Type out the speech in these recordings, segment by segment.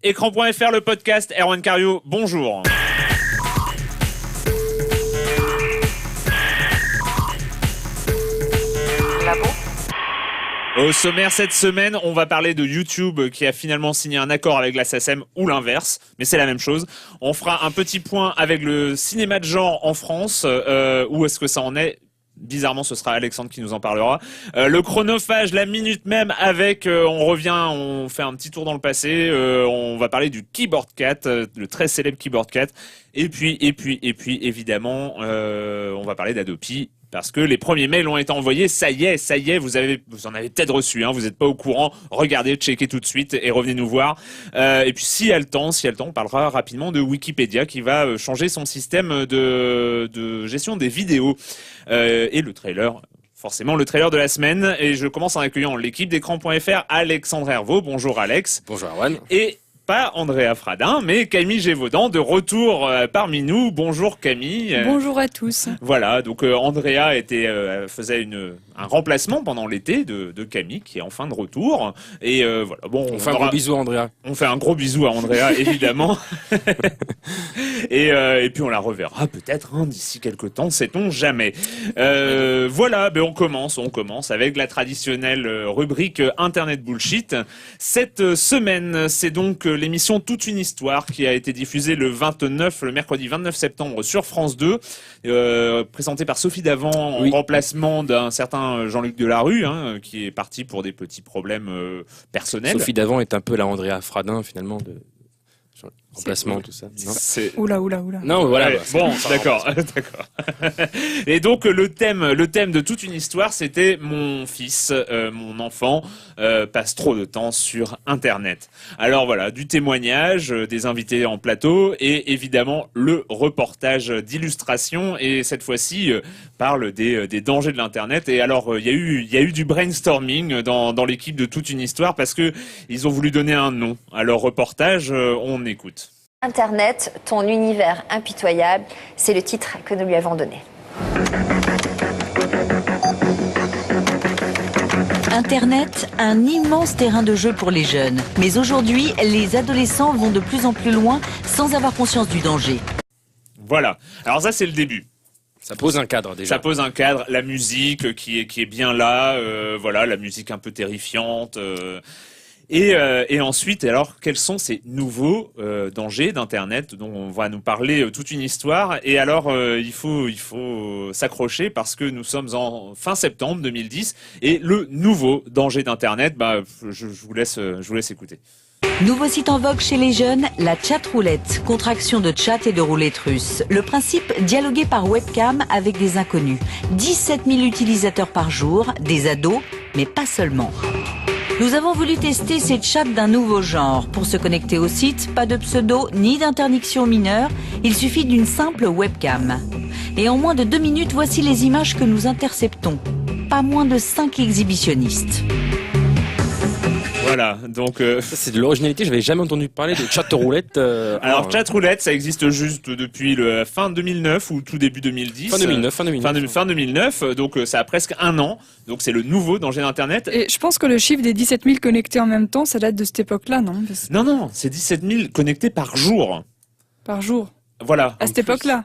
Écran.fr, le podcast. Erwan Cario, bonjour. Au sommaire cette semaine, on va parler de YouTube qui a finalement signé un accord avec la SACEM ou l'inverse, mais c'est la même chose. On fera un petit point avec le cinéma de genre en France, où est-ce que ça en est. Bizarrement, ce sera Alexandre qui nous en parlera. Le chronophage, la minute même avec, on revient, on fait un petit tour dans le passé, on va parler du Keyboard Cat, le très célèbre Keyboard Cat. Et puis, évidemment, on va parler d'Adopi. Parce que les premiers mails ont été envoyés, ça y est, vous en avez peut-être reçu, vous n'êtes pas au courant, regardez, checkez tout de suite et revenez nous voir. Et puis s'il y a le temps, on parlera rapidement de Wikipédia qui va changer son système de gestion des vidéos. Et le trailer, forcément le trailer de la semaine. Et je commence en accueillant l'équipe d'Écran.fr, Alexandre Hervaux. Bonjour Alex. Bonjour Erwan. Et pas Andrea Fradin, mais Camille Gévaudan de retour parmi nous. Bonjour Camille. Bonjour à tous. Voilà, donc Andrea faisait un remplacement pendant l'été de Camille qui est enfin de retour. Et voilà, bon, on fait un gros bisou à Andrea. On fait un gros bisou à Andrea, évidemment. et puis on la reverra peut-être d'ici quelques temps, sait-on jamais. Voilà, on commence avec la traditionnelle rubrique Internet Bullshit. Cette semaine, c'est donc l'émission Toute une histoire qui a été diffusée le mercredi 29 septembre sur France 2, présentée par Sophie Davant en remplacement d'un certain Jean-Luc Delarue, qui est parti pour des petits problèmes personnels. Sophie Davant est un peu la Andrea Fradin finalement de remplacement, tout ça. Non Oula. Non, voilà. Ouais, bon, d'accord. Et donc le thème de Toute une histoire, c'était mon fils, mon enfant passe trop de temps sur Internet. Alors voilà, du témoignage, des invités en plateau et évidemment le reportage d'illustration. Et cette fois-ci parle des dangers de l'Internet. Et alors il y a eu du brainstorming dans l'équipe de Toute une histoire parce que ils ont voulu donner un nom à leur reportage. On écoute. Internet, ton univers impitoyable, c'est le titre que nous lui avons donné. Internet, un immense terrain de jeu pour les jeunes. Mais aujourd'hui, les adolescents vont de plus en plus loin sans avoir conscience du danger. Voilà. Alors ça, c'est le début. Ça pose un cadre déjà. Ça pose un cadre, la musique qui est bien là, voilà, la musique un peu terrifiante. Et ensuite, alors, quels sont ces nouveaux dangers d'Internet dont on va nous parler toute une histoire. Et alors, il faut s'accrocher parce que nous sommes en fin septembre 2010 et le nouveau danger d'Internet, je vous laisse écouter. Nouveau site en vogue chez les jeunes, la chatroulette, contraction de chat et de roulette russe. Le principe, dialoguer par webcam avec des inconnus. 17 000 utilisateurs par jour, des ados, mais pas seulement. Nous avons voulu tester ces chats d'un nouveau genre. Pour se connecter au site, pas de pseudo ni d'interdiction mineure, il suffit d'une simple webcam. Et en moins de 2 minutes, voici les images que nous interceptons. Pas moins de 5 exhibitionnistes. Voilà, donc ça, c'est de l'originalité, je n'avais jamais entendu parler de chatroulette. Alors chatroulette, ça existe juste depuis le fin 2009 ou tout début 2010. Fin 2009, donc ça a presque un an. Donc c'est le nouveau danger d'Internet. Et je pense que le chiffre des 17 000 connectés en même temps, ça date de cette époque-là, non ? Non, c'est 17 000 connectés par jour. Par jour. Voilà. À cette époque-là.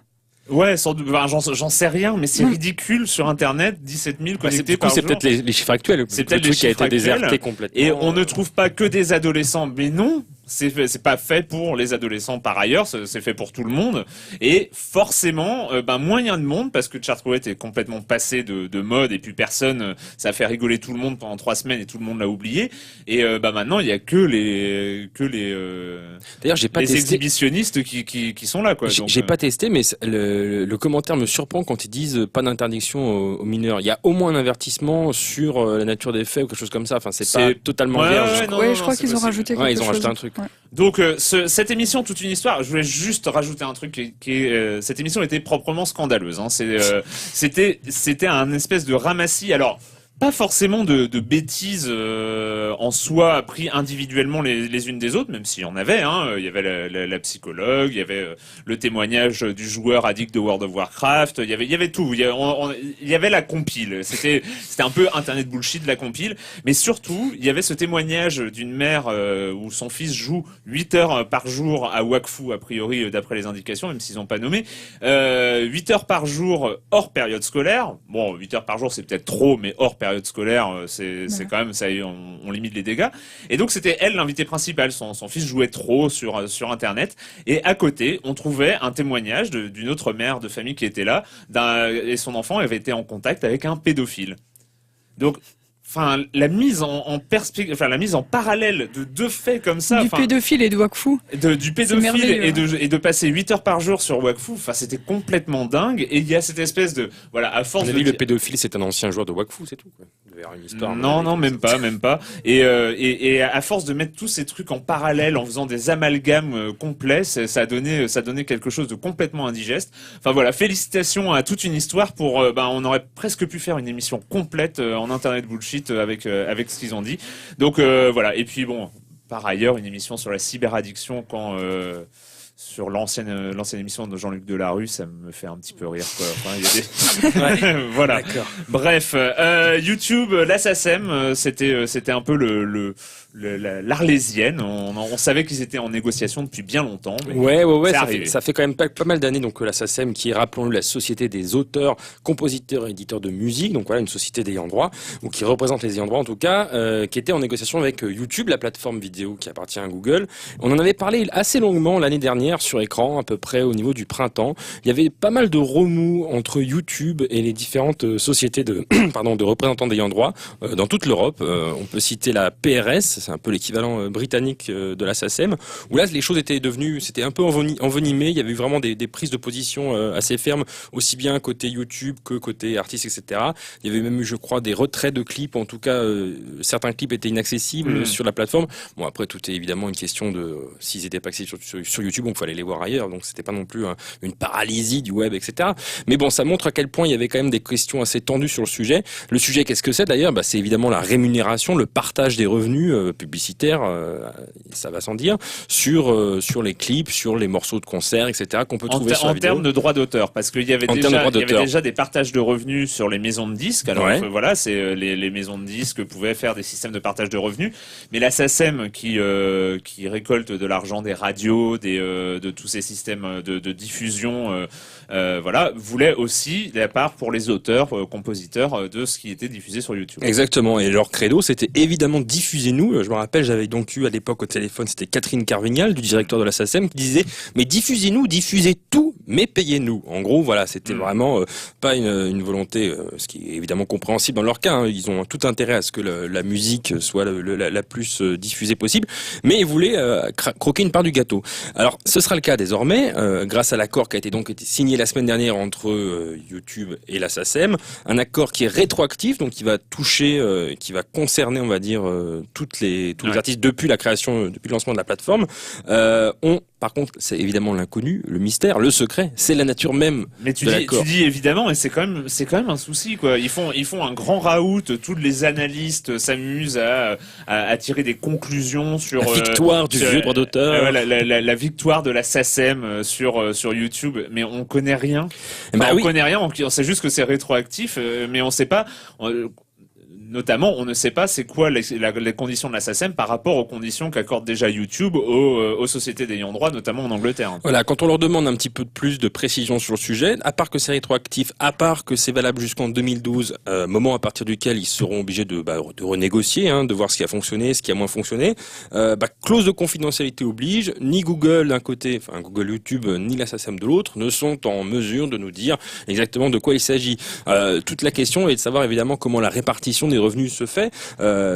Ouais, j'en sais rien, mais c'est ridicule sur Internet, 17 000 connectés par jour. C'est peut-être les chiffres actuels. C'est peut-être le truc qui a été déserté complètement. Et on ne trouve pas que des adolescents, mais non. C'est pas fait pour les adolescents par ailleurs, c'est fait pour tout le monde. Et forcément, moins il y a de monde parce que Chatroulette est complètement passé de mode et puis personne, ça a fait rigoler tout le monde pendant 3 semaines et tout le monde l'a oublié. Et maintenant il y a que les D'ailleurs, j'ai pas testé. Exhibitionnistes qui sont là quoi. J'ai pas testé, mais le commentaire me surprend quand ils disent pas d'interdiction aux mineurs. Il y a au moins un avertissement sur la nature des faits ou quelque chose comme ça. Enfin, c'est pas totalement vierge. Je crois qu'ils ont rajouté quelque chose. Ils ont rajouté un truc. Ouais. Donc cette émission Toute une histoire, je voulais juste rajouter un truc cette émission était proprement scandaleuse. C'était un espèce de ramassis. Alors pas forcément de bêtises en soi pris individuellement les unes des autres, même s'il y en avait. Il y avait la psychologue, il y avait le témoignage du joueur addict de World of Warcraft, il y avait tout. Il y avait la compile. C'était un peu Internet bullshit, la compile. Mais surtout, il y avait ce témoignage d'une mère où son fils joue 8 heures par jour à Wakfu, a priori, d'après les indications, même s'ils n'ont pas nommé. 8 heures par jour hors période scolaire. Bon, 8 heures par jour, c'est peut-être trop, mais hors période scolaire, c'est quand même, ça, on limite les dégâts. Et donc, c'était elle l'invitée principale. Son fils jouait trop sur Internet. Et à côté, on trouvait un témoignage d'une autre mère de famille qui était là, et son enfant avait été en contact avec un pédophile. Donc, enfin, la mise en perspective, enfin, la mise en parallèle de deux faits comme ça. Du pédophile et de Wakfu. Du pédophile et de passer 8 heures par jour sur Wakfu, enfin, c'était complètement dingue. Et il y a cette espèce de, voilà, à force le pédophile, c'est un ancien joueur de Wakfu, c'est tout, quoi. Il devait y avoir une histoire. Non, même pas. Et à force de mettre tous ces trucs en parallèle, en faisant des amalgames complets, ça a donné quelque chose de complètement indigeste. Enfin, voilà, félicitations à toute une histoire pour, on aurait presque pu faire une émission complète en Internet bullshit avec ce qu'ils ont dit. Donc voilà. Et puis bon, par ailleurs, une émission sur la cyberaddiction sur l'ancienne émission de Jean-Luc Delarue, ça me fait un petit peu rire, quoi. Enfin, il y a des... voilà. D'accord. Bref, YouTube, la SACEM, c'était un peu l'Arlésienne. On savait qu'ils étaient en négociation depuis bien longtemps. Mais ouais. Ça fait quand même pas mal d'années, donc, la SACEM, qui est, rappelons-le, la Société des auteurs, compositeurs et éditeurs de musique. Donc voilà, une société d'ayants droit, ou qui représente les ayants droit en tout cas, qui était en négociation avec YouTube, la plateforme vidéo qui appartient à Google. On en avait parlé assez longuement l'année dernière sur écran, à peu près au niveau du printemps. Il y avait pas mal de remous entre YouTube et les différentes sociétés de représentants d'ayants droit dans toute l'Europe. On peut citer la PRS, c'est un peu l'équivalent britannique de la SACEM, où là les choses c'était un peu envenimé. Il y avait eu vraiment des prises de position assez fermes, aussi bien côté YouTube que côté artistes, etc. Il y avait même eu, je crois, des retraits de clips. En tout cas, certains clips étaient inaccessibles sur la plateforme. Bon, après, tout est évidemment une question de s'ils n'étaient pas accessibles sur YouTube, donc il fallait les voir ailleurs. Donc c'était pas non plus une paralysie du web, etc. Mais bon, ça montre à quel point il y avait quand même des questions assez tendues sur le sujet. Le sujet, qu'est-ce que c'est d'ailleurs ? C'est évidemment la rémunération, le partage des revenus publicitaires, ça va sans dire, sur les clips, sur les morceaux de concert, etc. qu'on peut trouver sur la vidéo. En termes de droits d'auteur, parce qu'il y avait déjà des partages de revenus sur les maisons de disques. Alors voilà, c'est les maisons de disques pouvaient faire des systèmes de partage de revenus, mais la SACEM qui récolte de l'argent des radios, de tous ces systèmes de diffusion, voulait aussi la part pour les auteurs, compositeurs de ce qui était diffusé sur YouTube. Exactement, et leur credo, c'était évidemment diffusez-nous. Je me rappelle, j'avais donc eu à l'époque au téléphone, c'était Catherine Carvignal, du directeur de la SACEM, qui disait mais diffusez-nous, diffusez tout, mais payez-nous. En gros, voilà, c'était vraiment pas une volonté, ce qui est évidemment compréhensible dans leur cas. Ils ont tout intérêt à ce que la musique soit la plus diffusée possible, mais ils voulaient croquer une part du gâteau. Alors, ce sera le cas désormais, grâce à l'accord qui a été signé la semaine dernière entre YouTube et la SACEM, un accord qui est rétroactif, donc qui va toucher, qui va concerner, on va dire, tous les artistes depuis la création, depuis le lancement de la plateforme. Par contre, c'est évidemment l'inconnu, le mystère, le secret, c'est la nature même. Mais tu dis évidemment, et c'est quand même un souci, quoi. Ils font un grand raout, tous les analystes s'amusent à tirer des conclusions sur la victoire du vieux droit d'auteur, la victoire de la SACEM sur YouTube, mais on connaît rien. On connaît rien, on sait juste que c'est rétroactif, mais on sait pas. Notamment, on ne sait pas c'est quoi les conditions de la SACEM par rapport aux conditions qu'accorde déjà YouTube aux sociétés d'ayants droit, notamment en Angleterre. Voilà, quand on leur demande un petit peu plus de précision sur le sujet, à part que c'est rétroactif, à part que c'est valable jusqu'en 2012, moment à partir duquel ils seront obligés de renégocier, de voir ce qui a fonctionné, ce qui a moins fonctionné, clause de confidentialité oblige, ni Google d'un côté, enfin Google YouTube, ni la SACEM de l'autre, ne sont en mesure de nous dire exactement de quoi il s'agit. Toute la question est de savoir évidemment comment la répartition des revenus se fait.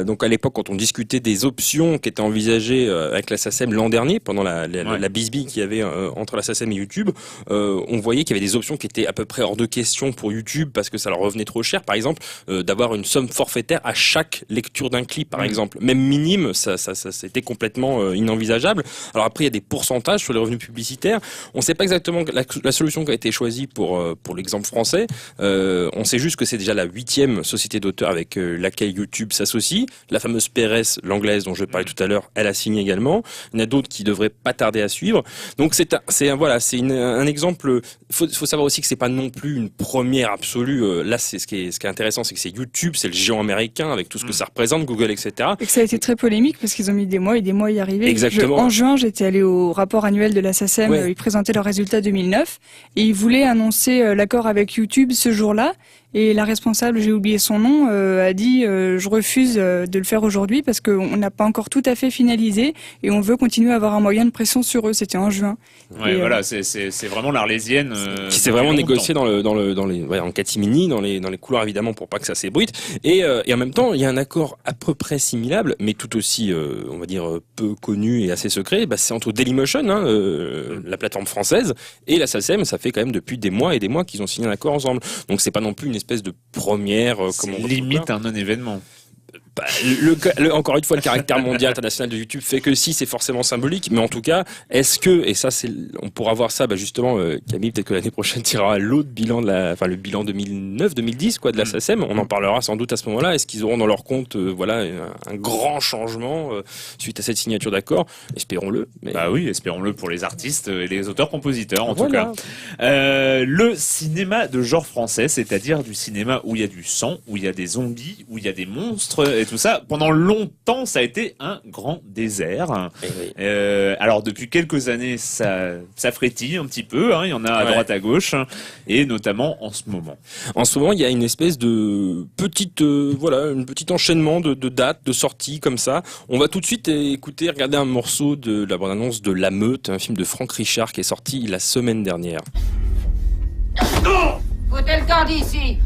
Donc à l'époque, quand on discutait des options qui étaient envisagées avec la SACEM l'an dernier, pendant la bisbille qu'il y avait entre la SACEM et YouTube, on voyait qu'il y avait des options qui étaient à peu près hors de question pour YouTube parce que ça leur revenait trop cher. Par exemple, d'avoir une somme forfaitaire à chaque lecture d'un clip, par exemple. Même minime, ça c'était complètement inenvisageable. Alors après, il y a des pourcentages sur les revenus publicitaires. On ne sait pas exactement la solution qui a été choisie pour l'exemple français. On sait juste que c'est déjà la 8e société d'auteurs avec laquelle YouTube s'associe. La fameuse PRS, l'anglaise dont je parlais tout à l'heure, elle a signé également. Il y en a d'autres qui devraient pas tarder à suivre. Donc c'est un exemple. Faut savoir aussi que c'est pas non plus une première absolue. Là, ce qui est intéressant, c'est que c'est YouTube, c'est le géant américain avec tout ce que ça représente, Google, etc. Et que ça a été très polémique parce qu'ils ont mis des mois et des mois à y arriver. Exactement. En juin, j'étais allé au rapport annuel de la SACEM, ils présentaient leurs résultats 2009 et ils voulaient annoncer l'accord avec YouTube ce jour-là. Et la responsable, j'ai oublié son nom, a dit je refuse de le faire aujourd'hui parce qu'on n'a pas encore tout à fait finalisé et on veut continuer à avoir un moyen de pression sur eux. C'était en juin. Ouais, voilà, c'est vraiment l'Arlésienne qui s'est vraiment négocié en catimini, dans les couloirs évidemment pour pas que ça s'ébruite. Et en même temps, il y a un accord à peu près similable, mais tout aussi, on va dire peu connu et assez secret. C'est entre Dailymotion, la plateforme française, et la SACEM. Ça fait quand même depuis des mois et des mois qu'ils ont signé un accord ensemble. Donc c'est pas non plus une espèce de première. C'est limite un non-événement. Encore une fois, le caractère mondial international de YouTube fait que si c'est forcément symbolique, mais en tout cas, est-ce que, et ça on pourra voir ça, justement, Camille, peut-être que l'année prochaine tirera l'autre bilan le bilan 2009-2010 de la SACEM, on en parlera sans doute à ce moment-là. Est-ce qu'ils auront dans leur compte un grand changement suite à cette signature d'accord? Espérons-le. Mais... oui, espérons-le pour les artistes et les auteurs-compositeurs en tout cas. Le cinéma de genre français, c'est-à-dire du cinéma où il y a du sang, où il y a des zombies, où il y a des monstres et tout ça, pendant longtemps ça a été un grand désert. Alors depuis quelques années ça frétille un petit peu, il y en a à droite à gauche, et notamment en ce moment. En ce moment il y a une espèce de un petit enchaînement de dates, de sorties comme ça. On va tout de suite regarder un morceau de la bande-annonce de La Meute, un film de Franck Richard qui est sorti la semaine dernière. Foutez le camp d'ici.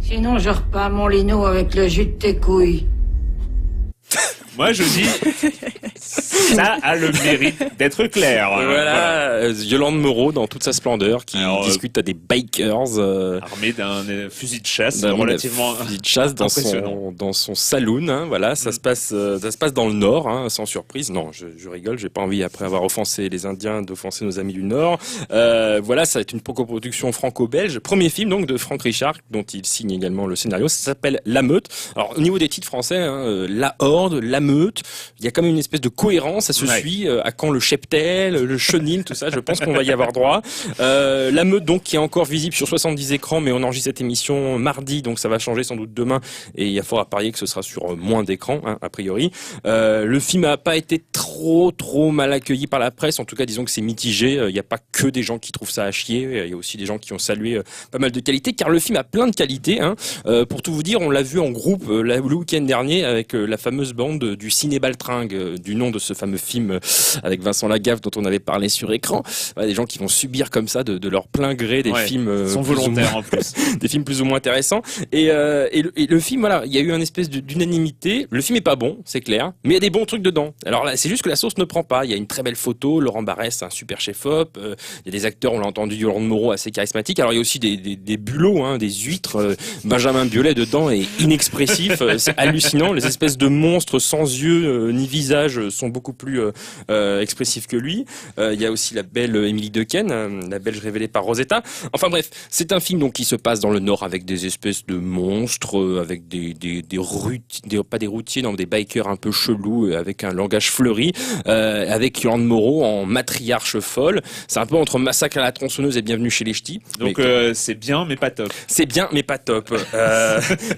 Sinon, je repars mon lino avec le jus de tes couilles. Moi, je dis, ça a le mérite d'être clair. Voilà. Yolande Moreau dans toute sa splendeur qui discute à des bikers armés d'un fusil de chasse relativement impressionnant dans son saloon. Voilà, ça se passe dans le Nord, sans surprise. Non, je rigole, j'ai pas envie après avoir offensé les Indiens d'offenser nos amis du Nord. Voilà, ça va être une coproduction franco-belge. Premier film donc de Franck Richard dont il signe également le scénario. Ça s'appelle La Meute. Alors au niveau des titres français, La Horde, La Meute, il y a quand même une espèce de cohérence, ça se suit. À quand le cheptel, le chenil, tout ça, je pense qu'on va y avoir droit. La Meute donc qui est encore visible sur 70 écrans, mais on enregistre cette émission mardi, donc ça va changer sans doute demain, et il faudra parier que ce sera sur moins d'écrans, a priori. Le film n'a pas été trop mal accueilli par la presse, en tout cas disons que c'est mitigé, il n'y a pas que des gens qui trouvent ça à chier, il y a aussi des gens qui ont salué pas mal de qualités, car le film a plein de qualités. Pour tout vous dire, on l'a vu en groupe le week-end dernier avec la fameuse bande du Ciné Baltringue, du nom de ce fameux film avec Vincent Lagaffe dont on avait parlé sur écran. Des gens qui vont subir comme ça de leur plein gré des films sont volontaires en plus, des films plus ou moins intéressants. Et le film, voilà, il y a eu une espèce d'unanimité. Le film est pas bon, c'est clair, mais il y a des bons trucs dedans. Alors là, c'est juste que la sauce ne prend pas. Il y a une très belle photo, Laurent Barès, un super chef-op. Il y a des acteurs, on l'a entendu, Yolande Moreau, assez charismatique. Alors il y a aussi des bulots, des huîtres. Benjamin Biolay dedans est inexpressif. C'est hallucinant. Les espèces de monstres sans yeux ni visage sont beaucoup plus expressifs que lui. Il y a aussi la belle Émilie Dequesne, la Belge révélée par Rosetta. Enfin bref, c'est un film donc qui se passe dans le Nord avec des espèces de monstres, avec pas des routiers, non, des bikers un peu chelous, avec un langage fleuri, avec Yolande Moreau en matriarche folle. C'est un peu entre Massacre à la tronçonneuse et Bienvenue chez les Ch'tis. Donc c'est bien mais pas top. C'est bien mais pas top.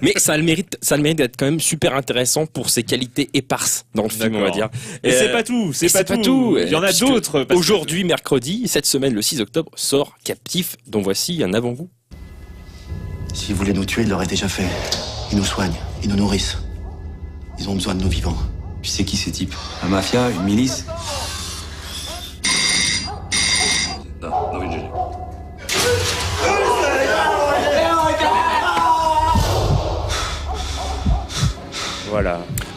Mais ça a le mérite d'être quand même super intéressant pour ses qualités éparses dans le film, on va dire. Et c'est pas tout, c'est pas tout. Il y en a d'autres. Aujourd'hui, mercredi, cette semaine, le 6 octobre, sort Captif, dont voici un avant-goût. S'ils voulaient nous tuer, ils l'auraient déjà fait. Ils nous soignent, ils nous nourrissent. Ils ont besoin de nous vivants. Tu sais qui ces types? La mafia, une milice? Non, une gêne.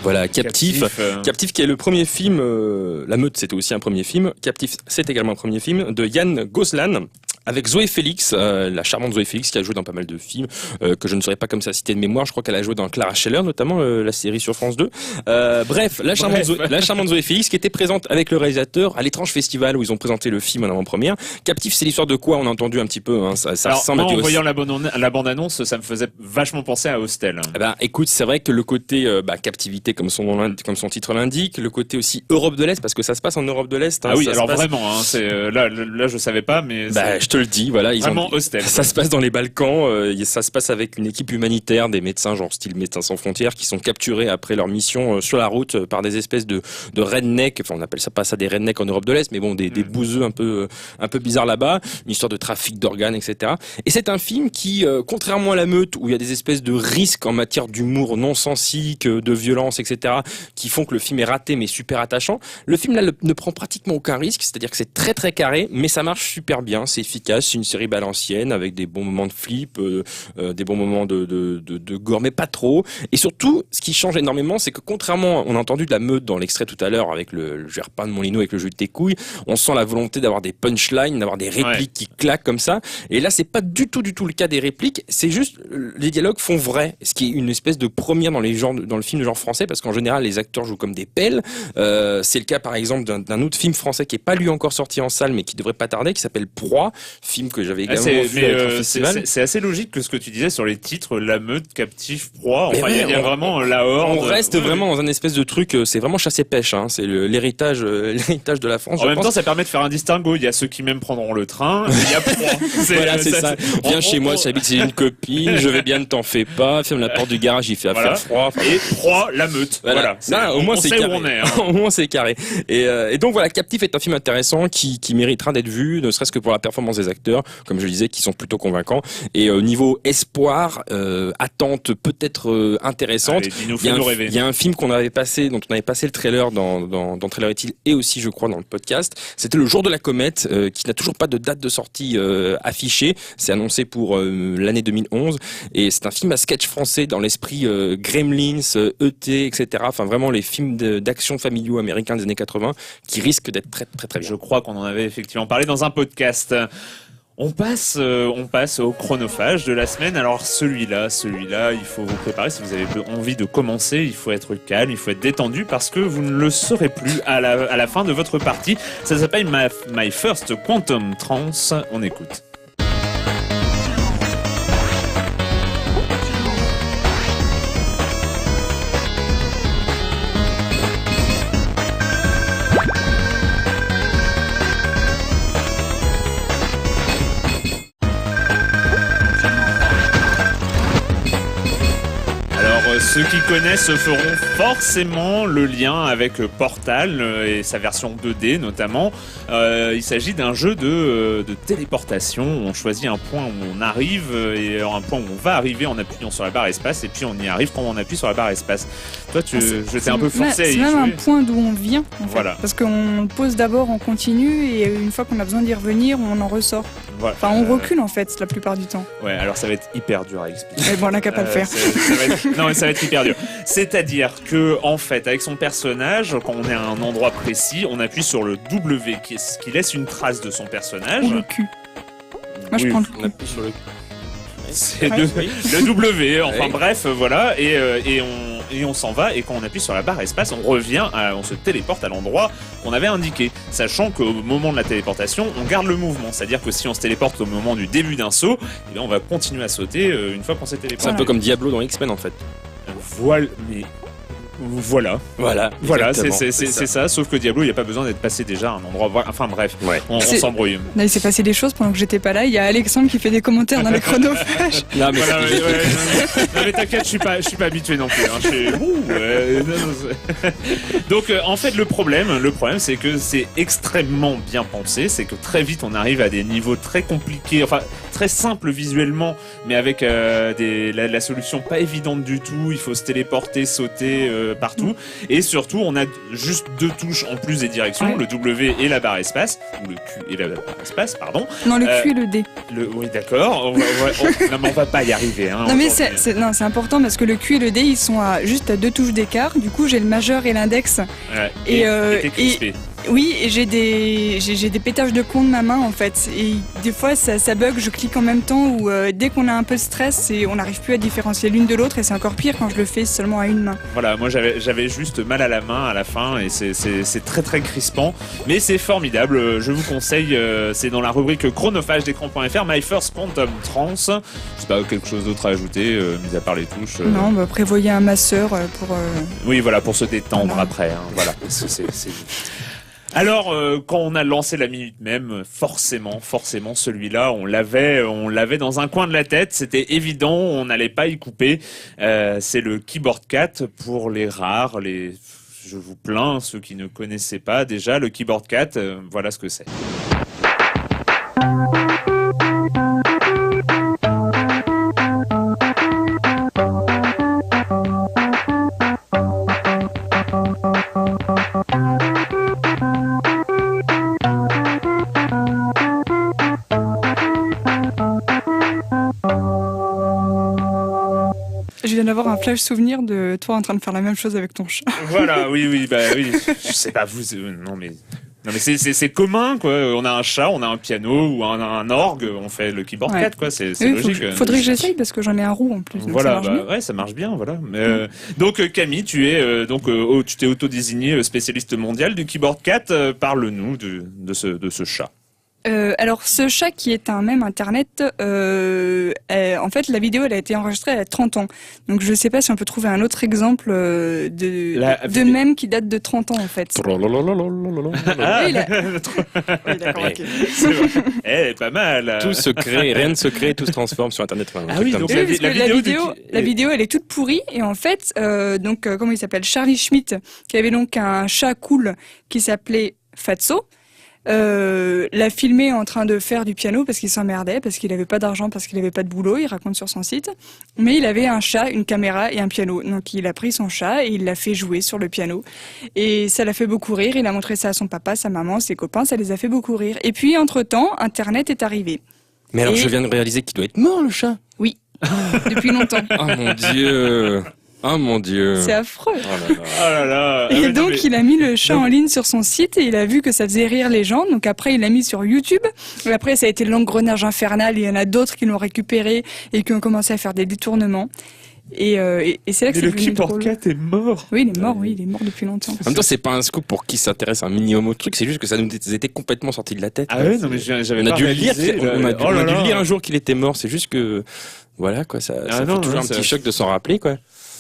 Voilà, Captif qui est le premier film, La Meute c'était aussi un premier film, Captif c'est également un premier film de Yann Goslan, avec Zoé Félix, la charmante Zoé Félix qui a joué dans pas mal de films que je ne saurais pas comme ça citer de mémoire. Je crois qu'elle a joué dans Clara Scheller notamment, la série sur France 2. Bref, la charmante Zoé Félix qui était présente avec le réalisateur à l'étrange festival où ils ont présenté le film en avant-première. Captif, c'est l'histoire de quoi? On a entendu un petit peu, hein, ça Alors, ressemble moi, à en voyant la bande-annonce, ça me faisait vachement penser à Hostel. Eh ben, écoute, c'est vrai que le côté captivité, comme son titre l'indique, le côté aussi Europe de l'Est, parce que ça se passe en Europe de l'Est. Hein, ah oui, alors vraiment, hein, c'est là, je savais pas, mais je te le dis, voilà, vraiment Hostel. Ça se passe dans les Balkans, ça se passe avec une équipe humanitaire, des médecins, genre style Médecins sans frontières, qui sont capturés après leur mission sur la route par des espèces de rednecks. Enfin, on appelle ça pas ça des rednecks en Europe de l'Est, mais bon, des bouseux un peu bizarres là-bas. Une histoire de trafic d'organes, etc. Et c'est un film qui, contrairement à La Meute, où il y a des espèces de risques en matière d'humour non sensique, de violence, etc., qui font que le film est raté mais super attachant. Le film là ne prend pratiquement aucun risque, c'est-à-dire que c'est très très carré, mais ça marche super bien, c'est efficace, c'est une série balancienne avec des bons moments de flip, des bons moments de gore, mais pas trop. Et surtout, ce qui change énormément, c'est que contrairement, on a entendu de La Meute dans l'extrait tout à l'heure avec le Gerpin de Molino avec le jeu de tes couilles, on sent la volonté d'avoir des punchlines, d'avoir des répliques qui claquent comme ça. Et là, c'est pas du tout le cas des répliques, c'est juste les dialogues font vrai, ce qui est une espèce de première dans le film de genre français, parce qu'en général les acteurs jouent comme des pelles. C'est le cas par exemple d'un autre film français qui est pas lui encore sorti en salle mais qui devrait pas tarder, qui s'appelle Proie, film que j'avais également vu avec un festival. C'est assez logique que ce que tu disais sur les titres, La Meute, Captif, Proie, enfin il y a vraiment la horde. On reste vraiment dans un espèce de truc, c'est vraiment chasse et pêche, hein, c'est l'héritage de la France. En même temps, ça permet de faire un distinguo. Il y a ceux qui même prendront le train, il y a Proie. Voilà, c'est ça. Viens chez moi, j'habite chez une copine, je vais bien, ne t'en fais pas, ferme la porte du garage, il fait faire froid. Et Proie, La Meute. Voilà. Au moins c'est carré. Où on est, hein. Au moins c'est carré. Et donc voilà, Captif est un film intéressant qui méritera d'être vu, ne serait-ce que pour la performance des acteurs, comme je le disais, qui sont plutôt convaincants. Et au niveau espoir, attente peut-être intéressante. Allez, il y a un film dont on avait passé le trailer dans Trailer Est-il et aussi je crois dans le podcast. C'était Le Jour de la comète, qui n'a toujours pas de date de sortie affichée. C'est annoncé pour l'année 2011 et c'est un film à sketch français dans l'esprit Gremlins, E.T., etc. Enfin vraiment les films d'action familiaux américains des années 80 qui risquent d'être très très très bien. Je crois qu'on en avait effectivement parlé dans un podcast. On passe au chronophage de la semaine. Alors celui-là, il faut vous préparer. Si vous avez envie de commencer, il faut être calme, il faut être détendu parce que vous ne le serez plus à la fin de votre partie. Ça s'appelle My First Quantum Trance. On écoute. Ceux qui connaissent feront forcément le lien avec Portal et sa version 2D notamment. Il s'agit d'un jeu de téléportation. On choisit un point où on arrive et un point où on va arriver en appuyant sur la barre espace et puis on y arrive quand on appuie sur la barre espace. Toi, je t'ai un peu forcé à y jouer. C'est même un point d'où on vient en fait. Voilà. Parce qu'on le pose d'abord en continu et une fois qu'on a besoin d'y revenir, on en ressort. Voilà. Enfin, on recule en fait la plupart du temps. Ouais, alors ça va être hyper dur à expliquer. Mais bon, on n'a qu'à pas le faire. Non, mais ça va être hyper dur. C'est-à-dire que, en fait, avec son personnage, quand on est à un endroit précis, on appuie sur le W qui laisse une trace de son personnage. Ou le Q. Moi, je prends le Q. On appuie sur le Q. C'est le W. Enfin bref, voilà. Et on s'en va. Et quand on appuie sur la barre espace, on revient, on se téléporte à l'endroit qu'on avait indiqué. Sachant qu'au moment de la téléportation, on garde le mouvement. C'est-à-dire que si on se téléporte au moment du début d'un saut, eh bien, on va continuer à sauter une fois qu'on s'est téléporté. C'est un peu comme Diablo dans X-Men en fait. Voilà, c'est ça. Sauf que Diablo, il n'y a pas besoin d'être passé déjà à un endroit. Enfin bref, on s'embrouille. Là, il s'est passé des choses pendant que j'étais pas là. Il y a Alexandre qui fait des commentaires dans les chronophages. Non mais t'inquiète, je suis pas habitué non plus. Donc en fait, le problème, c'est que c'est extrêmement bien pensé. C'est que très vite, on arrive à des niveaux très compliqués, enfin très simples visuellement, mais avec la solution pas évidente du tout. Il faut se téléporter, sauter partout, et surtout on a juste deux touches en plus des directions, le W et la barre espace, ou le Q et la barre espace, pardon. Non, le Q et le D. Oui, d'accord. Non, mais on va pas y arriver. Hein, non, mais c'est important parce que le Q et le D, ils sont juste à deux touches d'écart. Du coup, j'ai le majeur et l'index. Et t'es crispé. Oui, et j'ai des pétages de plomb de ma main en fait. Et des fois ça bug, je clique en même temps ou dès qu'on a un peu de stress, on n'arrive plus à différencier l'une de l'autre et c'est encore pire quand je le fais seulement à une main. Voilà, moi j'avais juste mal à la main à la fin et c'est très très crispant. Mais c'est formidable, je vous conseille, c'est dans la rubrique chronophage d'écran.fr, My First Quantum Trance. Je sais pas, quelque chose d'autre à ajouter, mis à part les touches. Non, prévoyez un masseur pour... Oui, voilà, pour se détendre après. Hein, voilà, parce que c'est... Alors, quand on a lancé la minute même, forcément, celui-là, on l'avait dans un coin de la tête. C'était évident, on n'allait pas y couper. C'est le Keyboard Cat pour les rares, je vous plains, ceux qui ne connaissaient pas déjà le Keyboard Cat. Voilà ce que c'est. Je viens d'avoir un flash souvenir de toi en train de faire la même chose avec ton chat. Voilà, oui, je sais pas, vous, non mais c'est commun, quoi. On a un chat, on a un piano ou un orgue, on fait le Keyboard Cat, quoi. C'est logique. Faudrait que j'essaye parce que j'en ai un roux en plus. Voilà, ça marche bien, voilà. Donc Camille, tu t'es autodésigné spécialiste mondial du Keyboard Cat. Parle-nous de ce chat. Alors ce chat qui est un mème internet, en fait la vidéo elle a été enregistrée il y a 30 ans. Donc je sais pas si on peut trouver un autre exemple de mème qui date de 30 ans en fait. Ah, oui, d'accord, ok. C'est vrai. Pas mal. Tout se crée, rien ne se crée, tout se transforme sur internet. Enfin, ah oui, donc la vidéo elle est toute pourrie et en fait comment il s'appelle, Charlie Schmidt qui avait donc un chat cool qui s'appelait Fatso. L'a filmé en train de faire du piano parce qu'il s'emmerdait, parce qu'il avait pas d'argent, parce qu'il avait pas de boulot, il raconte sur son site. Mais il avait un chat, une caméra et un piano. Donc il a pris son chat et il l'a fait jouer sur le piano. Et ça l'a fait beaucoup rire, il a montré ça à son papa, sa maman, ses copains, ça les a fait beaucoup rire. Et puis entre-temps, Internet est arrivé. Mais alors je viens de réaliser qu'il doit être mort le chat. Oui, depuis longtemps. Oh mon Dieu. Oh mon Dieu. C'est affreux. Oh là là. Et donc, il a mis le chat en ligne sur son site et il a vu que ça faisait rire les gens. Donc après, il l'a mis sur YouTube. Et après, ça a été l'engrenage infernal. Il y en a d'autres qui l'ont récupéré et qui ont commencé à faire des détournements. Et c'est là que c'est le Keyboard Cat est mort. Oui, il est mort depuis longtemps. En même temps, c'est pas un scoop pour qui s'intéresse un minimum au truc, c'est juste que ça nous était complètement sorti de la tête. Ah ouais, non mais j'avais on a pas dû réalisé. on a dû lire un jour qu'il était mort, c'est juste que voilà quoi, ça fait toujours un petit choc de s'en rappeler quoi.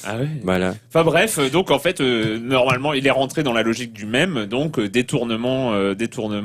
Ah ouais. Voilà. Enfin bref, donc en fait, normalement, il est rentré dans la logique du mème, donc détournement.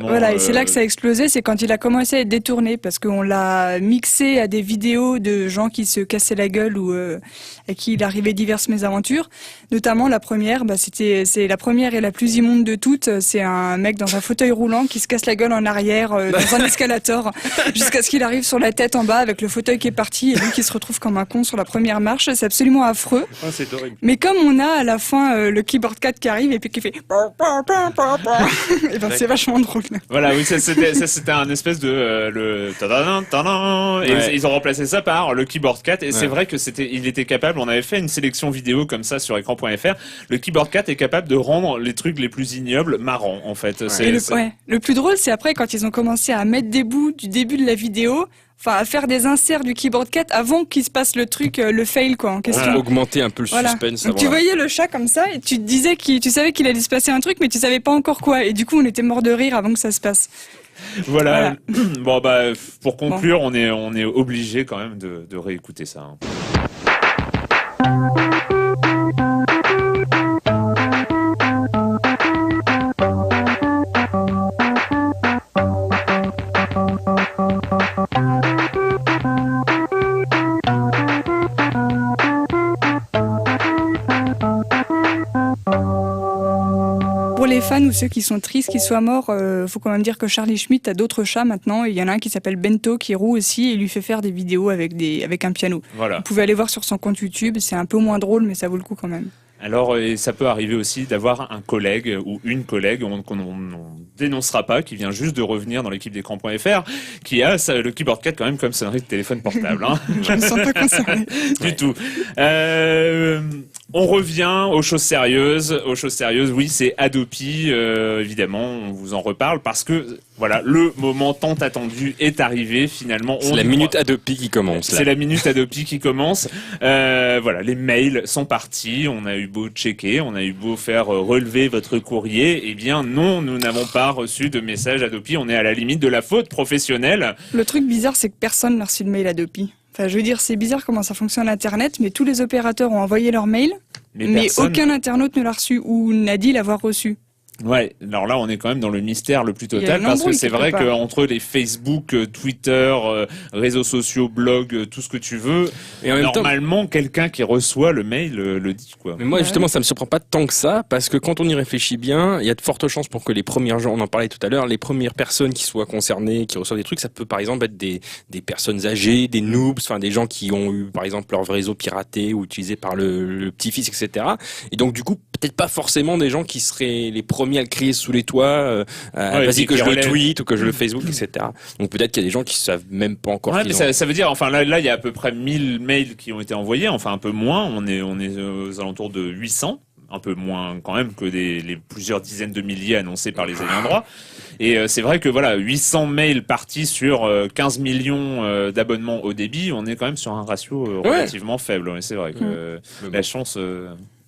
Voilà, et c'est là que ça a explosé, c'est quand il a commencé à être détourné, parce qu'on l'a mixé à des vidéos de gens qui se cassaient la gueule ou à qui il arrivait diverses mésaventures. Notamment la première, c'est la première et la plus immonde de toutes. C'est un mec dans un fauteuil roulant qui se casse la gueule en arrière dans un escalator, jusqu'à ce qu'il arrive sur la tête en bas avec le fauteuil qui est parti et lui qui se retrouve comme un con sur la première marche. C'est absolument affreux. C'est horrible. Mais comme on a à la fin le Keyboard Cat qui arrive et puis qui fait et ben c'est vachement drôle. Voilà, oui, ça c'était un espèce de le tadadam, tadam, et ils ont remplacé ça par le Keyboard Cat et c'est vrai que il était capable, on avait fait une sélection vidéo comme ça sur écran.fr, le Keyboard Cat est capable de rendre les trucs les plus ignobles marrants en fait. Le plus drôle c'est après quand ils ont commencé à mettre des bouts du début de la vidéo. Enfin, à faire des inserts du Keyboard Cat avant qu'il se passe le truc, le fail, quoi, en question. Augmenter un peu le suspense. Donc, tu voyais le chat comme ça et tu te disais tu savais qu'il allait se passer un truc, mais tu savais pas encore quoi. Et du coup, on était mort de rire avant que ça se passe. Voilà. Bon, pour conclure, on est obligé quand même de réécouter ça. Hein. Pour les fans ou ceux qui sont tristes qu'il soit mort, faut quand même dire que Charlie Schmidt a d'autres chats maintenant. Il y en a un qui s'appelle Bento qui est roux aussi et il lui fait faire des vidéos avec un piano. Voilà. Vous pouvez aller voir sur son compte YouTube, c'est un peu moins drôle mais ça vaut le coup quand même. Alors, et ça peut arriver aussi d'avoir un collègue ou une collègue qu'on dénoncera pas, qui vient juste de revenir dans l'équipe d'écran.fr, qui a le keyboard 4 quand même comme sonnerie de téléphone portable. Hein. Je me sens pas concernée. Du tout. On revient aux choses sérieuses. Oui, c'est Adopi. Évidemment, on vous en reparle parce que voilà, le moment tant attendu est arrivé finalement. C'est la minute Adopi qui commence. C'est la minute Adopi qui commence. Voilà, les mails sont partis. On a eu beau checker, on a eu beau faire relever votre courrier. Eh bien non, nous n'avons pas reçu de message Adopi. On est à la limite de la faute professionnelle. Le truc bizarre, c'est que personne n'a reçu de mail Adopi. Enfin, je veux dire, c'est bizarre comment ça fonctionne Internet, mais tous les opérateurs ont envoyé leur mail, mais aucun internaute ne l'a reçu ou n'a dit l'avoir reçu. Ouais, alors là on est quand même dans le mystère le plus total parce que c'est vrai qu'entre les Facebook, Twitter, réseaux sociaux, blogs, tout ce que tu veux, et normalement quelqu'un qui reçoit le mail le dit quoi. Mais moi justement ça me surprend pas tant que ça parce que quand on y réfléchit bien, il y a de fortes chances pour que les premières gens, on en parlait tout à l'heure, les premières personnes qui soient concernées, qui reçoivent des trucs, ça peut par exemple être des personnes âgées, des noobs, enfin des gens qui ont eu par exemple leur réseau piraté ou utilisé par le petit-fils, etc. Et donc du coup peut-être pas forcément des gens qui seraient les premiers à le crier sous les toits, vas-y que je le tweet ou que je le Facebook, etc. Donc peut-être qu'il y a des gens qui savent même pas encore. Ouais, mais ça veut dire, enfin là il y a à peu près 1000 mails qui ont été envoyés, enfin un peu moins, on est aux alentours de 800, un peu moins quand même que les plusieurs dizaines de milliers annoncés par les ayants droit. Et c'est vrai que voilà, 800 mails partis sur 15 millions d'abonnements au débit, on est quand même sur un ratio relativement faible. Ouais, c'est vrai que la chance.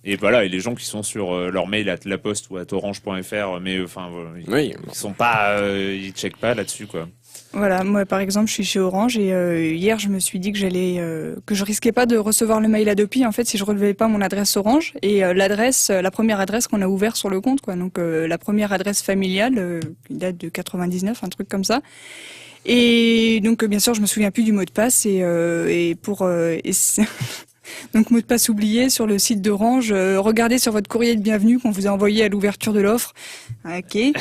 Et voilà, et les gens qui sont sur leur mail à La Poste ou à orange.fr, mais enfin, ils sont pas, ils checkent pas là-dessus, quoi. Voilà, moi par exemple, je suis chez Orange et hier je me suis dit que que je risquais pas de recevoir le mail Adopi en fait si je relevais pas mon adresse Orange et la première adresse qu'on a ouverte sur le compte, quoi. Donc la première adresse familiale, qui date de 99, un truc comme ça. Et donc bien sûr, je me souviens plus du mot de passe donc mot de passe oublié sur le site d'Orange. Regardez sur votre courrier de bienvenue qu'on vous a envoyé à l'ouverture de l'offre. Ok. Et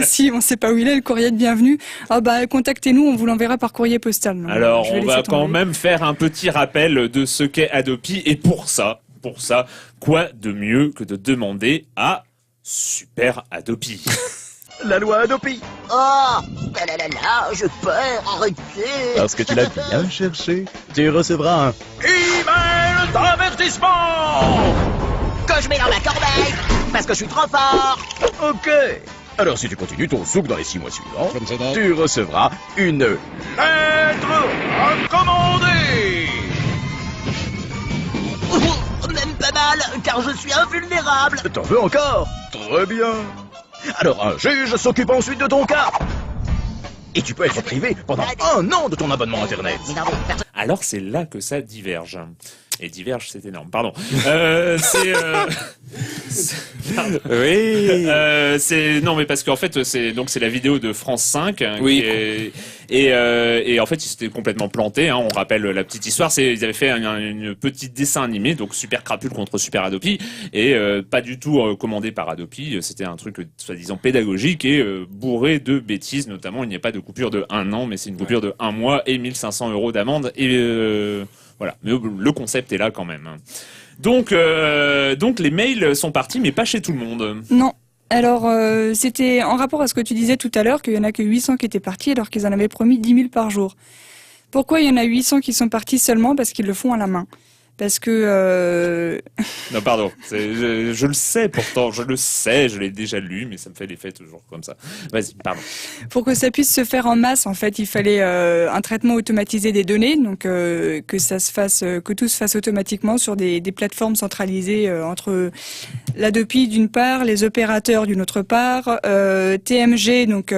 si on ne sait pas où il est le courrier de bienvenue, contactez-nous, on vous l'enverra par courrier postal. Non, alors on va quand même faire un petit rappel de ce qu'est Adopi et pour ça, quoi de mieux que de demander à Super Adopi. La loi Adopi. Oh, je perds, arrêtez. Parce que tu l'as bien cherché, tu recevras un email d'avertissement que je mets dans ma corbeille, parce que je suis trop fort. Ok. Alors si tu continues ton souk dans les 6 mois suivants, tu recevras une lettre recommandée. Même pas mal, car je suis invulnérable. T'en veux encore? Très bien. Alors un juge s'occupe ensuite de ton cas. Et tu peux être privé pendant 1 an de ton abonnement Internet. Alors c'est là que ça diverge. Et diverge, c'est énorme. Pardon. Non, mais parce qu'en fait, c'est la vidéo de France 5. Et en fait, ils s'étaient complètement plantés. Hein, on rappelle la petite histoire. Ils avaient fait une petite dessin animé, donc Super Crapule contre Super Adopi, et pas du tout commandé par Adopi. C'était un truc soi-disant pédagogique et bourré de bêtises. Notamment, il n'y a pas de coupure de 1 an, mais c'est une coupure de 1 mois et 1 500 € d'amende. Et voilà, mais le concept est là quand même. Donc les mails sont partis, mais pas chez tout le monde. Non. Alors, c'était en rapport à ce que tu disais tout à l'heure, qu'il y en a que 800 qui étaient partis alors qu'ils en avaient promis 10 000 par jour. Pourquoi il y en a 800 qui sont partis seulement? Parce qu'ils le font à la main. Parce que... Non, pardon. Je le sais pourtant, je l'ai déjà lu, mais ça me fait l'effet toujours comme ça. Vas-y, pardon. Pour que ça puisse se faire en masse, en fait, il fallait un traitement automatisé des données, donc que tout se fasse automatiquement sur des plateformes centralisées entre l'Adopi d'une part, les opérateurs d'une autre part, TMG, donc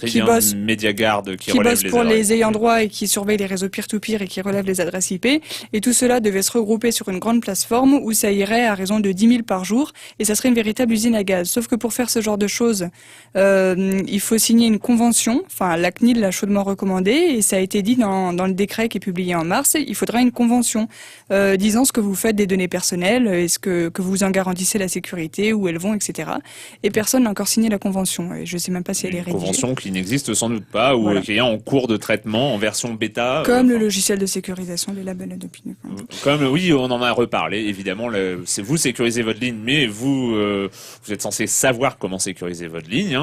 qui bosse Mediaguard, qui bosse pour les ayants droit et qui surveille les réseaux peer-to-peer et qui relève les adresses IP, et tout cela devait se regrouper sur une grande plateforme où ça irait à raison de 10 000 par jour et ça serait une véritable usine à gaz. Sauf que pour faire ce genre de choses, il faut signer une convention, enfin la CNIL l'a chaudement recommandé et ça a été dit dans le décret qui est publié en mars, il faudra une convention disant ce que vous faites des données personnelles, est-ce que vous en garantissez la sécurité, où elles vont, etc. Et personne n'a encore signé la convention. Et je ne sais même pas si elle est rédigée. Une convention qui n'existe sans doute pas ou qui est en cours de traitement en version bêta. Comme le logiciel de sécurisation des labels Adopi. Comme oui, on en a reparlé. Évidemment, c'est vous sécurisez votre ligne, mais vous êtes censé savoir comment sécuriser votre ligne.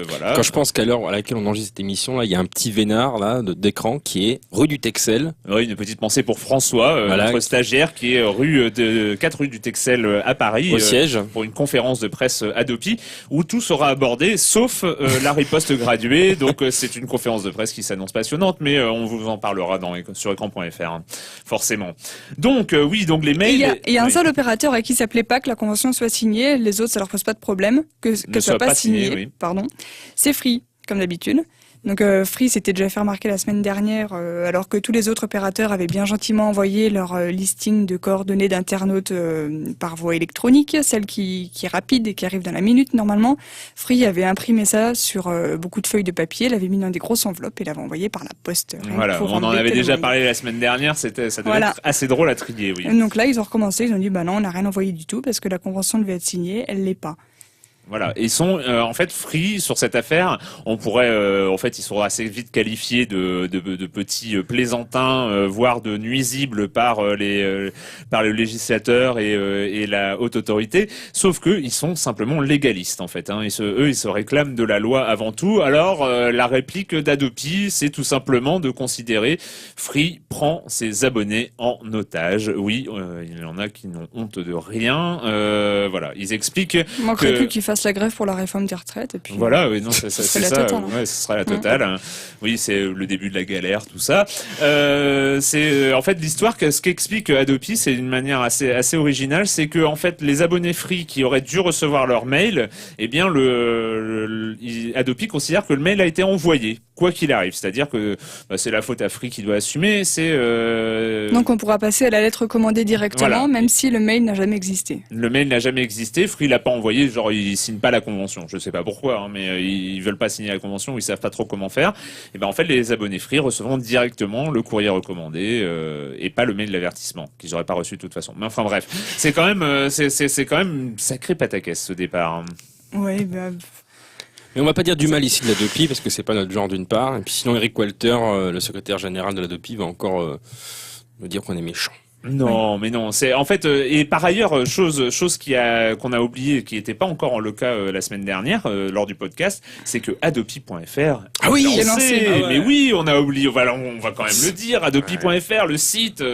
Voilà. Quand je pense qu'à l'heure à laquelle on enregistre cette émission, là, il y a un petit vénard là d'écran qui est rue du Texel. Oui, une petite pensée pour François, notre stagiaire, qui est 4 rue du Texel à Paris, au siège, pour une conférence de presse Adopi, où tout sera abordé, sauf la riposte graduée. Donc c'est une conférence de presse qui s'annonce passionnante, mais on vous en parlera sur écran.fr, forcément. Donc oui, donc les mails. Il y a un seul opérateur à qui ça plaît pas que la convention soit signée, les autres ça leur pose pas de problème que soit pas signée. Oui. Pardon. C'est Free, comme d'habitude. Donc Free s'était déjà fait remarquer la semaine dernière, alors que tous les autres opérateurs avaient bien gentiment envoyé leur listing de coordonnées d'internautes par voie électronique, celle qui est rapide et qui arrive dans la minute normalement. Free avait imprimé ça sur beaucoup de feuilles de papier, l'avait mis dans des grosses enveloppes et l'avait envoyé par la poste. Voilà, on en avait déjà parlé la semaine dernière, ça devait être assez drôle à trier, oui. Donc là, ils ont recommencé, ils ont dit bah non, on n'a rien envoyé du tout parce que la convention devait être signée, elle l'est pas. Voilà, ils sont en fait Free sur cette affaire. On pourrait, en fait, ils sont assez vite qualifiés de petits plaisantins, voire de nuisibles par le législateur et la haute autorité. Sauf que ils sont simplement légalistes en fait. Ils se réclament de la loi avant tout. Alors la réplique d'Adopi, c'est tout simplement de considérer Free prend ses abonnés en otage. Oui, il y en a qui n'ont honte de rien. Voilà, ils expliquent. Il manquerait plus qu'ils fassent la grève pour la réforme des retraites et puis voilà, oui, non, c'est la ça, totale, ouais, ce sera la totale. Oui, c'est le début de la galère, tout ça. C'est en fait l'histoire ce qu'explique Adopi, c'est une manière assez originale, c'est que en fait les abonnés Free qui auraient dû recevoir leur mail, eh bien Adopi considère que le mail a été envoyé quoi qu'il arrive, c'est-à-dire que c'est la faute à Free qui doit assumer, donc on pourra passer à la lettre commandée directement, voilà. Même si le mail n'a jamais existé. Le mail n'a jamais existé, Free l'a pas envoyé, genre il signe pas la convention, je sais pas pourquoi, mais ils veulent pas signer la convention, ou ils savent pas trop comment faire. Et ben en fait les abonnés Free recevront directement le courrier recommandé et pas le mail d'avertissement qu'ils auraient pas reçu de toute façon. Mais enfin bref, c'est quand même une sacrée pataquès ce départ. Oui, bah... Mais on va pas dire du mal ici de l'Adopi parce que c'est pas notre genre d'une part. Et puis sinon Eric Walter, le secrétaire général de l'Adopi, va encore nous dire qu'on est méchant. Non, mais non. C'est en fait et par ailleurs chose qu'on a oublié, qui n'était pas encore le cas la semaine dernière lors du podcast, c'est que Adopi.fr. Ah oui, lancé. Ah ouais. Mais oui, on a oublié. Voilà, on va quand même le dire. Adopi.fr, le site.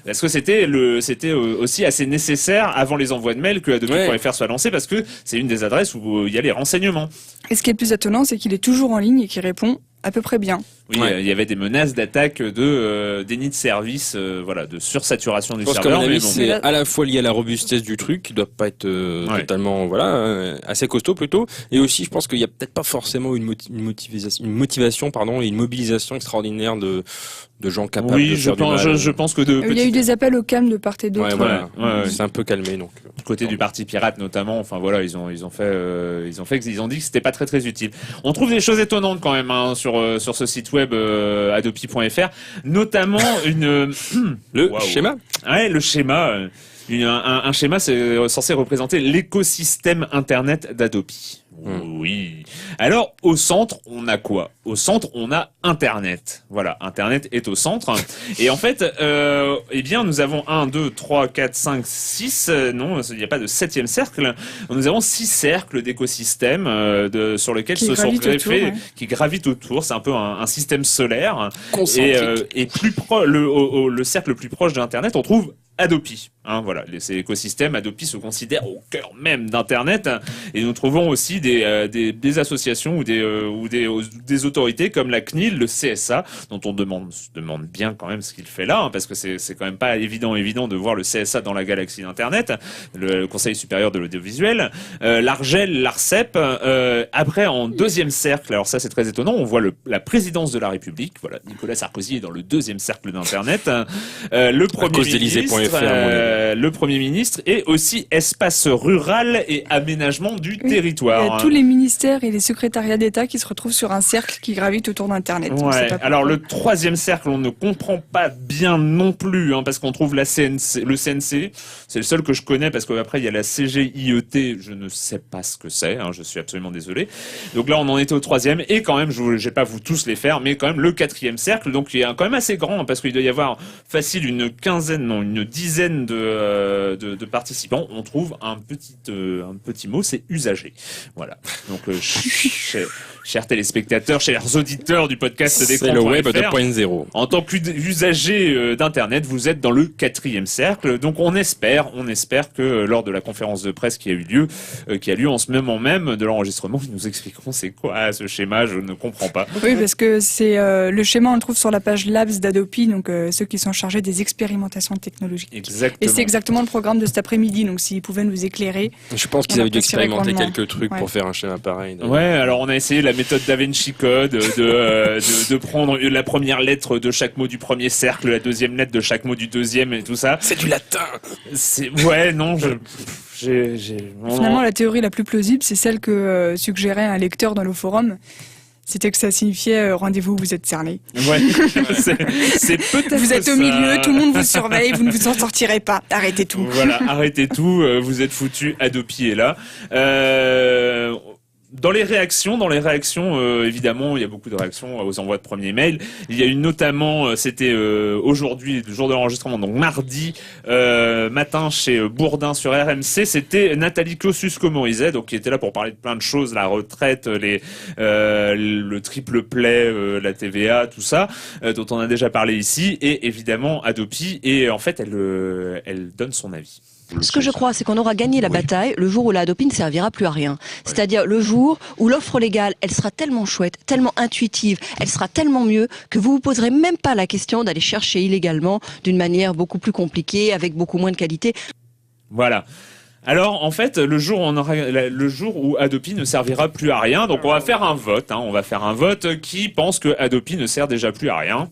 Est-ce que c'était aussi assez nécessaire avant les envois de mails que Adopi.fr soit lancé parce que c'est une des adresses où il y a les renseignements. Et ce qui est le plus étonnant, c'est qu'il est toujours en ligne et qu'il répond à peu près bien. Oui, il y avait des menaces d'attaque de déni de service, de sursaturation du serveur. Mais bon. C'est à la fois lié à la robustesse du truc, qui doit pas être totalement, assez costaud plutôt, et aussi je pense qu'il y a peut-être pas forcément une motivation, et une mobilisation extraordinaire de gens capables de faire du mal. Je pense que il y a eu des appels au calme de part et d'autre. C'est un peu calmé donc. Du côté du parti pirate notamment, ils ont dit que c'était pas très très utile. On trouve des choses étonnantes quand même sur ce site web adopi.fr, notamment schéma. Ouais, le schéma. Un schéma, c'est censé représenter l'écosystème Internet d'Adopi. Oui. Alors, au centre, on a quoi? Au centre, on a Internet. Voilà, Internet est au centre. Et en fait, nous avons 1, 2, 3, 4, 5, 6. Non, il n'y a pas de 7e cercle. Nous avons 6 cercles d'écosystèmes sur lesquels se sont greffés, qui gravitent autour. C'est un peu un système solaire. Et le cercle le plus proche d'Internet, on trouve Adopi. Ces écosystèmes, Adopi se considère au cœur même d'Internet, et nous trouvons aussi des associations ou des autorités comme la CNIL, le CSA, dont on demande bien quand même ce qu'il fait là, parce que c'est quand même pas évident de voir le CSA dans la galaxie d'Internet, le Conseil supérieur de l'audiovisuel, l'ARGEL, l'ARCEP. Après, en 2e cercle, alors ça c'est très étonnant, on voit la présidence de la République. Voilà, Nicolas Sarkozy est dans le 2e cercle d'Internet. Le premier ministre. le Premier ministre, et aussi espace rural et aménagement du territoire. Il y a tous les ministères et les secrétariats d'État qui se retrouvent sur un cercle qui gravite autour d'Internet. Ouais. Alors le troisième cercle, on ne comprend pas bien non plus, parce qu'on trouve le CNC, c'est le seul que je connais, parce qu'après il y a la CGIET, je ne sais pas ce que c'est, je suis absolument désolé. Donc là on en était au troisième, et quand même, je vais pas vous tous les faire, mais quand même le quatrième cercle, donc qui est quand même assez grand, parce qu'il doit y avoir facile une dizaine de participants. On trouve un petit mot, c'est usager. Voilà. Donc chers téléspectateurs, chers auditeurs du podcast C'est le web 2.0. En tant qu'usager d'Internet, vous êtes dans le quatrième cercle. Donc on espère que lors de la conférence de presse qui a lieu en ce moment même de l'enregistrement, ils nous expliqueront c'est quoi ce schéma, je ne comprends pas. Oui, parce que c'est le schéma, on le trouve sur la page Labs d'Adopi, donc ceux qui sont chargés des expérimentations technologiques. Exactement. Et c'est exactement le programme de cet après-midi, donc s'ils pouvaient nous éclairer. Je pense qu'ils avaient dû expérimenter grandement. quelques trucs pour faire un schéma pareil. Ouais, alors on a essayé la méthode Da Vinci Code, de prendre la première lettre de chaque mot du premier cercle, la deuxième lettre de chaque mot du deuxième et tout ça. C'est du latin. Finalement, la théorie la plus plausible, c'est celle que suggérait un lecteur dans le forum. C'était que ça signifiait rendez-vous, vous êtes cerné. Ouais, c'est peut-être vous êtes ça. au milieu, tout le monde vous surveille, vous ne vous en sortirez pas. Arrêtez tout. Voilà, arrêtez tout, vous êtes foutus, Adopi est là. Dans les réactions, évidemment, il y a beaucoup de réactions aux envois de premiers mails. Il y a eu notamment, c'était aujourd'hui, le jour de l'enregistrement, donc mardi matin chez Bourdin sur RMC, c'était Nathalie Kosciusko-Morizet, donc qui était là pour parler de plein de choses, la retraite, le triple play, la TVA, tout ça, dont on a déjà parlé ici, et évidemment Adopi, et en fait, elle donne son avis. Ce que je crois, c'est qu'on aura gagné la bataille le jour où la Hadopi ne servira plus à rien. C'est-à-dire le jour où l'offre légale, elle sera tellement chouette, tellement intuitive, elle sera tellement mieux que vous vous poserez même pas la question d'aller chercher illégalement d'une manière beaucoup plus compliquée, avec beaucoup moins de qualité. Voilà. Alors, en fait, le jour où Adopi ne servira plus à rien, donc on va faire un vote. On va faire un vote qui pense que Adopi ne sert déjà plus à rien.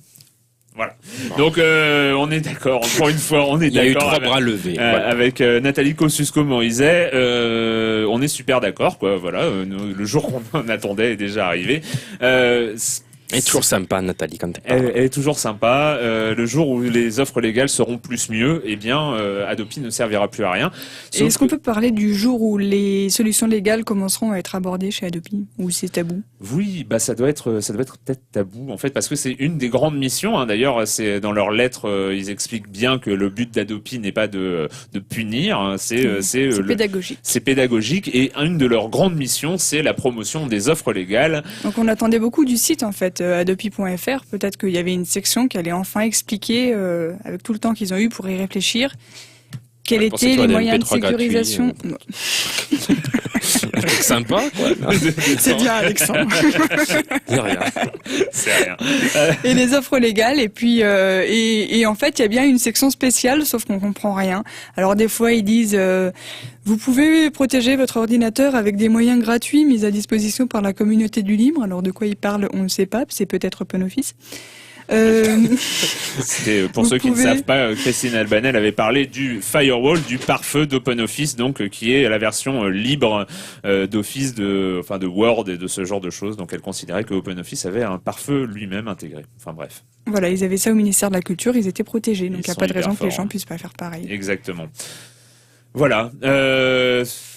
Voilà. Donc on est d'accord. Encore une fois, on est d'accord. Il y a eu 3 bras levés. Avec Nathalie Kosciusko-Morizet, on est super d'accord, quoi. Voilà, le jour qu'on attendait est déjà arrivé. Elle est toujours sympa, Nathalie, quand elle est toujours sympa. Le jour où les offres légales seront plus mieux, eh bien, Adopi ne servira plus à rien. Et est-ce qu'on peut parler du jour où les solutions légales commenceront à être abordées chez Adopi, ou c'est tabou? Oui, ça doit être peut-être tabou, en fait, parce que c'est une des grandes missions. D'ailleurs, c'est dans leur lettre, ils expliquent bien que le but d'Adopi n'est pas de punir, c'est pédagogique. C'est pédagogique, et une de leurs grandes missions, c'est la promotion des offres légales. Donc on attendait beaucoup du site, en fait. Adopi.fr, peut-être qu'il y avait une section qui allait enfin expliquer, avec tout le temps qu'ils ont eu pour y réfléchir, quels étaient les moyens de sécurisation. Sympa, quoi. C'est bien, Alexandre. C'est rien. Et les offres légales, et puis et en fait, il y a bien une section spéciale, sauf qu'on comprend rien. Alors des fois, ils disent vous pouvez protéger votre ordinateur avec des moyens gratuits mis à disposition par la communauté du libre. Alors de quoi ils parlent, on ne sait pas, c'est peut-être OpenOffice. C'était, pour ceux qui ne savent pas, Christine Albanel avait parlé du firewall, du pare-feu d'OpenOffice, donc qui est la version libre d'Office, de Word et de ce genre de choses. Donc elle considérait que OpenOffice avait un pare-feu lui-même intégré. Enfin bref. Voilà, ils avaient ça au ministère de la Culture, ils étaient protégés, donc il n'y a pas de raison que les gens puissent pas faire pareil. Exactement. Voilà.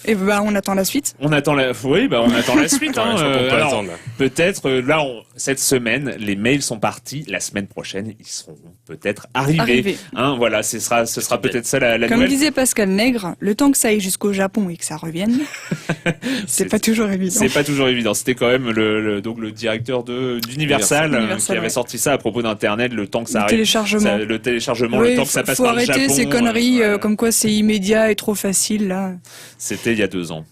Et on attend la suite. On attend la suite. Alors, peut-être là, cette semaine, les mails sont partis. La semaine prochaine, ils seront peut-être arrivés. Voilà, ce sera peut-être ça la nouvelle. Comme disait Pascal Nègre, le temps que ça aille jusqu'au Japon et que ça revienne, c'est pas toujours évident. C'est pas toujours évident. C'était quand même le directeur d'Universal qui avait sorti ça à propos d'Internet, le temps que ça arrive. Le téléchargement, le temps que ça passe par le Japon. Faut arrêter ces conneries comme quoi c'est immédiat et trop trop facile là. C'était il y a 2 ans.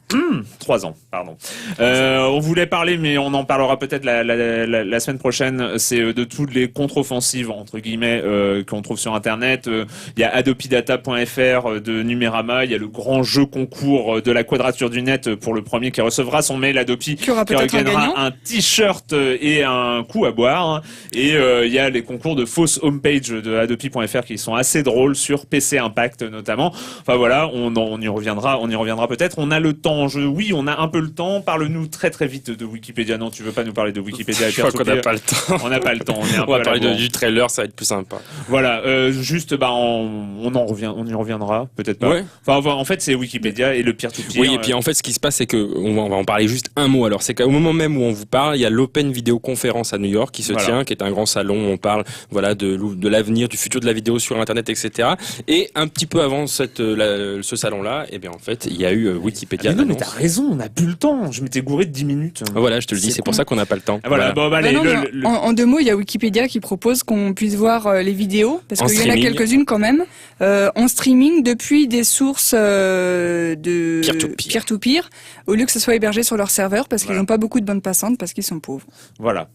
3 ans, pardon. On voulait parler, mais on en parlera peut-être la semaine prochaine. C'est de toutes les contre-offensives, entre guillemets, qu'on trouve sur Internet. Il y a adopidata.fr de Numérama. Il y a le grand jeu concours de la Quadrature du Net pour le premier qui recevra son mail Adopi. Qui aura peut-être gagnera un t-shirt et un coup à boire. Et il y a les concours de fausses homepage de adopi.fr qui sont assez drôles sur PC Impact notamment. Enfin voilà, on y reviendra peut-être. On a le temps. Oui, on a un peu le temps. Parle-nous très très vite de Wikipédia. Non, tu veux pas nous parler de Wikipédia? Je crois qu'on n'a pas le temps. On n'a pas le temps. On va parler du trailer, ça va être plus sympa. Voilà, juste, on y reviendra, peut-être pas. Ouais. Enfin, en fait, c'est Wikipédia et le peer-to-peer. Oui, et puis en fait, ce qui se passe, c'est que on va en parler juste un mot. Alors, c'est qu'au moment même où on vous parle, il y a l'Open Video Conference à New York qui se tient, qui est un grand salon où on parle, voilà, de l'avenir, du futur de la vidéo sur Internet, etc. Et un petit peu avant ce salon-là, eh bien, en fait, il y a eu Wikipédia. Ah mais t'as raison, on n'a plus le temps. Je m'étais gouré de 10 minutes. Voilà, je te le dis, c'est pour ça qu'on n'a pas le temps. Voilà. Bon, bah, allez, En 2 mots, il y a Wikipédia qui propose qu'on puisse voir les vidéos, parce qu'il y en a quelques-unes quand même, en streaming depuis des sources de peer-to-peer, au lieu que ce soit hébergé sur leur serveur, parce qu'ils n'ont pas beaucoup de bandes passantes, parce qu'ils sont pauvres. Voilà,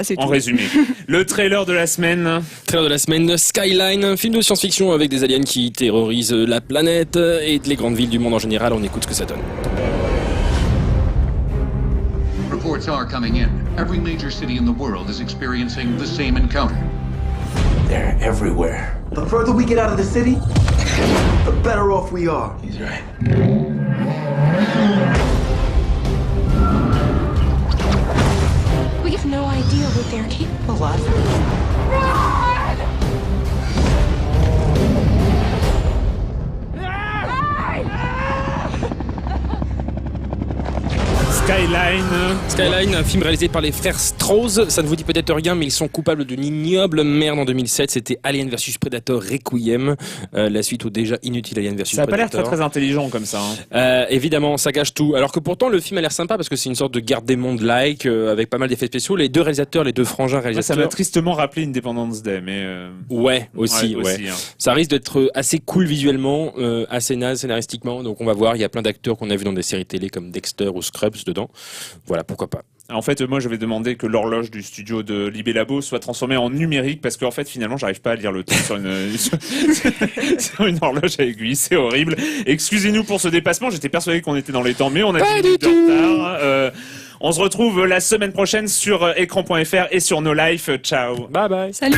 c'est en tout. résumé. Le trailer de la semaine. Skyline, un film de science-fiction avec des aliens qui terrorisent la planète et les grandes villes du monde en général. On écoute ce que ça donne. Reports are coming in. Every major city in the world is experiencing the same encounter. They're everywhere. The further we get out of the city, the better off we are. He's right. We have no idea what they're capable of. Skyline, un film réalisé par les frères Strauss. Ça ne vous dit peut-être rien, mais ils sont coupables d'une ignoble merde en 2007. C'était Alien vs Predator Requiem, la suite au déjà inutile Alien vs Predator. Ça a pas l'air très très intelligent comme ça. Évidemment, ça gâche tout. Alors que pourtant, le film a l'air sympa parce que c'est une sorte de garde des mondes-like avec pas mal d'effets spéciaux. Les deux frangins réalisateurs. Ça m'a tristement rappelé Independence Day, mais. Ouais, aussi. Hein. Ça risque d'être assez cool visuellement, assez naze scénaristiquement. Donc on va voir. Il y a plein d'acteurs qu'on a vus dans des séries télé comme Dexter ou Scrubs dedans. Voilà, pourquoi pas. En fait, moi, je vais demander que l'horloge du studio de Libé Labo soit transformée en numérique parce qu'en fait, finalement, j'arrive pas à lire le temps sur une horloge à aiguille. C'est horrible. Excusez-nous pour ce dépassement. J'étais persuadé qu'on était dans les temps, mais on a 10 minutes de retard. On se retrouve la semaine prochaine sur écran.fr et sur No Life. Ciao. Bye bye. Salut.